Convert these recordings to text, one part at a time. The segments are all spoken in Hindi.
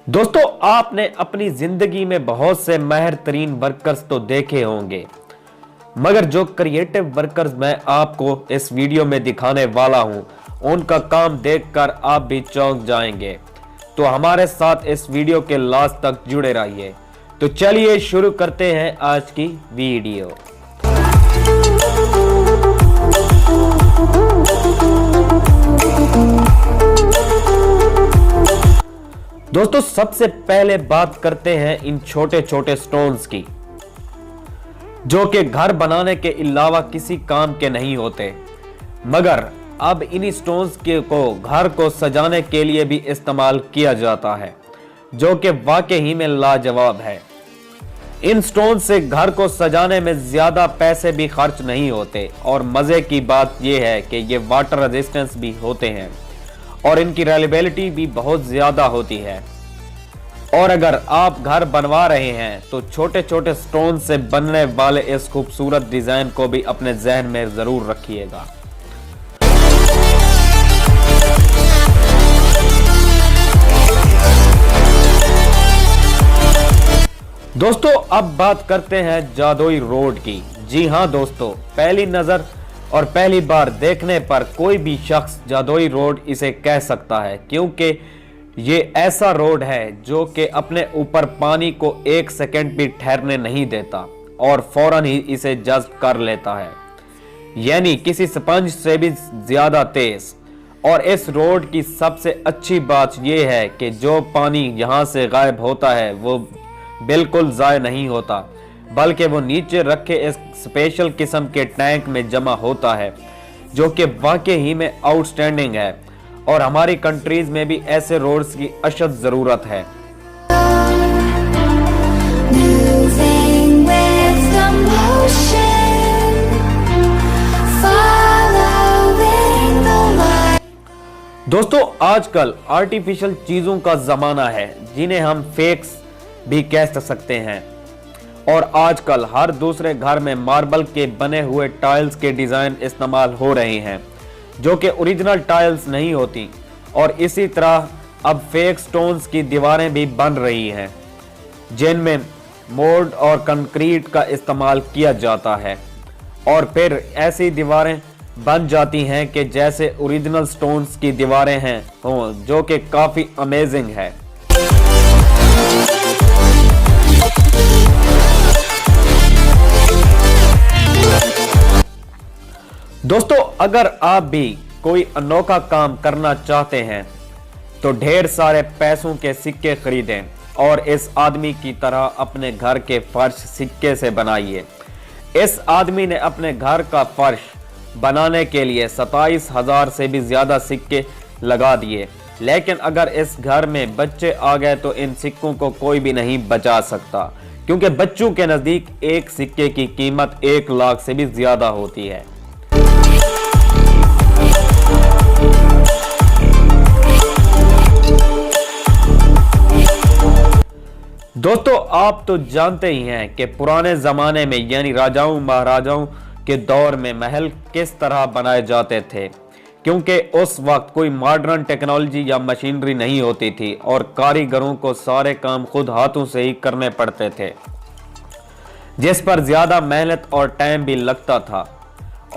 दोस्तों, आपने अपनी जिंदगी में बहुत से माहिर तरीन वर्कर्स तो देखे होंगे, मगर जो क्रिएटिव वर्कर्स मैं आपको इस वीडियो में दिखाने वाला हूं, उनका काम देखकर आप भी चौंक जाएंगे। तो हमारे साथ इस वीडियो के लास्ट तक जुड़े रहिए। तो चलिए शुरू करते हैं आज की वीडियो। दोस्तों, सबसे पहले बात करते हैं इन छोटे छोटे स्टोन्स की, जो कि घर बनाने के अलावा किसी काम के नहीं होते, मगर अब इन्हीं स्टोन्स के को घर को सजाने के लिए भी इस्तेमाल किया जाता है, जो कि वाकई ही में लाजवाब है। इन स्टोन से घर को सजाने में ज्यादा पैसे भी खर्च नहीं होते और मजे की बात यह है कि ये वाटर रेजिस्टेंस भी होते हैं और इनकी रिलायबिलिटी भी बहुत ज्यादा होती है। और अगर आप घर बनवा रहे हैं तो छोटे छोटे स्टोन से बनने वाले इस खूबसूरत डिजाइन को भी अपने जहन में जरूर रखिएगा। दोस्तों, अब बात करते हैं जादुई रोड की। जी हां दोस्तों, पहली नजर और पहली बार देखने पर कोई भी शख्स जादुई रोड इसे कह सकता है, क्योंकि ये ऐसा रोड है जो कि अपने ऊपर पानी को एक सेकंड भी ठहरने नहीं देता और फौरन ही इसे जज्ब कर लेता है, यानी किसी स्पंज से भी ज्यादा तेज। और इस रोड की सबसे अच्छी बात यह है कि जो पानी यहां से गायब होता है वो बिल्कुल ज़ाय नहीं होता, बल्कि वो नीचे रखे इस स्पेशल किस्म के टैंक में जमा होता है, जो कि वाकई ही में आउटस्टैंडिंग है। और हमारी कंट्रीज में भी ऐसे रोड्स की अशद ज़रूरत है। दोस्तों, आजकल आर्टिफिशियल चीज़ों का ज़माना है, जिन्हें हम फेक्स भी कह सकते हैं। और आजकल हर दूसरे घर में मार्बल के बने हुए टाइल्स के डिजाइन इस्तेमाल हो रहे हैं, जो कि ओरिजिनल टाइल्स नहीं होती। और इसी तरह अब फेक स्टोन्स की दीवारें भी बन रही हैं, जिनमें मोल्ड और कंक्रीट का इस्तेमाल किया जाता है और फिर ऐसी दीवारें बन जाती हैं कि जैसे ओरिजिनल स्टोन्स की दीवारें हैं हों, जो कि काफी अमेजिंग है। दोस्तों, अगर आप भी कोई अनोखा काम करना चाहते हैं तो ढेर सारे पैसों के सिक्के खरीदें और इस आदमी की तरह अपने घर के फर्श सिक्के से बनाइए। इस आदमी ने अपने घर का फर्श बनाने के लिए 27,000 से भी ज्यादा सिक्के लगा दिए, लेकिन अगर इस घर में बच्चे आ गए तो इन सिक्कों को कोई भी नहीं बचा सकता, क्योंकि बच्चों के नजदीक एक सिक्के की कीमत 1 लाख से भी ज्यादा होती है। दोस्तों, आप तो जानते ही हैं कि पुराने जमाने में यानी राजाओं महाराजाओं के दौर में महल किस तरह बनाए जाते थे, क्योंकि उस वक्त कोई मॉडर्न टेक्नोलॉजी या मशीनरी नहीं होती थी और कारीगरों को सारे काम खुद हाथों से ही करने पड़ते थे, जिस पर ज्यादा मेहनत और टाइम भी लगता था।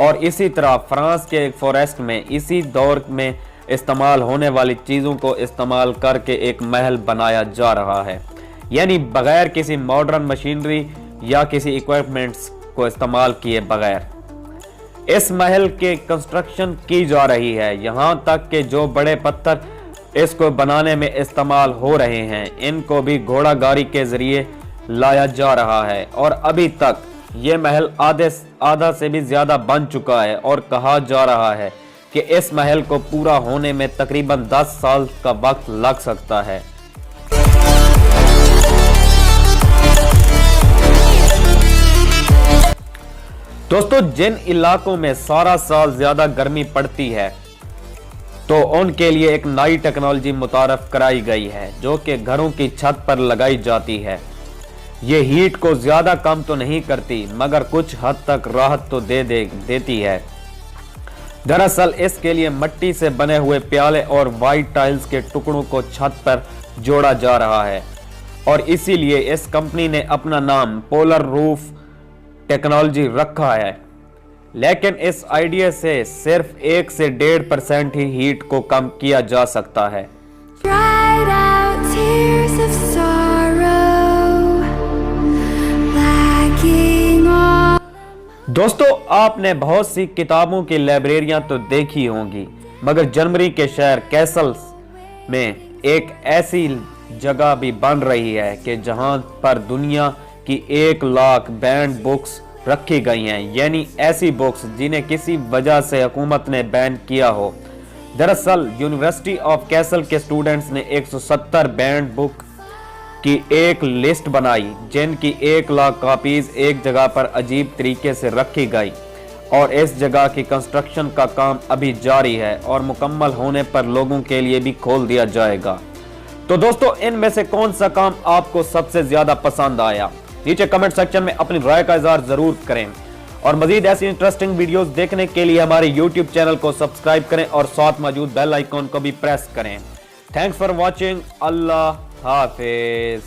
और इसी तरह फ्रांस के एक फॉरेस्ट में इसी दौर में इस्तेमाल होने वाली चीज़ों को इस्तेमाल करके एक महल बनाया जा रहा है, यानी बगैर किसी मॉडर्न मशीनरी या किसी इक्विपमेंट्स को इस्तेमाल किए बगैर इस महल के कंस्ट्रक्शन की जा रही है। यहाँ तक कि जो बड़े पत्थर इसको बनाने में इस्तेमाल हो रहे हैं, इनको भी घोड़ा गाड़ी के जरिए लाया जा रहा है। और अभी तक ये महल आधा से भी ज्यादा बन चुका है और कहा जा रहा है कि इस महल को पूरा होने में तकरीबन 10 साल का वक्त लग सकता है। दोस्तों, जिन इलाकों में सारा साल ज्यादा गर्मी पड़ती है तो उनके लिए एक नई टेक्नोलॉजी मुतारफ कराई गई है, जो कि घरों की छत पर लगाई जाती है। ये हीट को ज्यादा कम तो नहीं करती, मगर कुछ हद तक राहत तो देती है। दरअसल इसके लिए मिट्टी से बने हुए प्याले और वाइट टाइल्स के टुकड़ों को छत पर जोड़ा जा रहा है और इसीलिए इस कंपनी ने अपना नाम पोलर रूफ टेक्नोलॉजी रखा है। लेकिन इस आइडिया से सिर्फ 1 से 1.5% ही हीट को कम किया जा सकता है। Dried out tears of sorrow, lacking all. दोस्तों, आपने बहुत सी किताबों की लाइब्रेरियां तो देखी होंगी, मगर जर्मनी के शहर कैसल्स में एक ऐसी जगह भी बन रही है कि जहां पर दुनिया की 1 लाख बैंड बुक्स रखी गई हैं, यानी ऐसी बुक्स जिन्हें किसी वजह से हुकूमत ने बैन किया हो। दरअसल यूनिवर्सिटी ऑफ कैसल के स्टूडेंट्स ने 170 बैंड बुक की एक लिस्ट बनाई जिनकी 1 लाख कॉपीज एक जगह पर अजीब तरीके से रखी गई और इस जगह की कंस्ट्रक्शन का काम अभी जारी है और मुकम्मल होने पर लोगों के लिए भी खोल दिया जाएगा। तो दोस्तों, इनमें से कौन सा काम आपको सबसे ज्यादा पसंद आया? नीचे कमेंट सेक्शन में अपनी राय का इजहार जरूर करें और मजीद ऐसी इंटरेस्टिंग वीडियोस देखने के लिए हमारे YouTube चैनल को सब्सक्राइब करें और साथ मौजूद बेल आइकॉन को भी प्रेस करें। Thanks for watching. Allah Hafiz.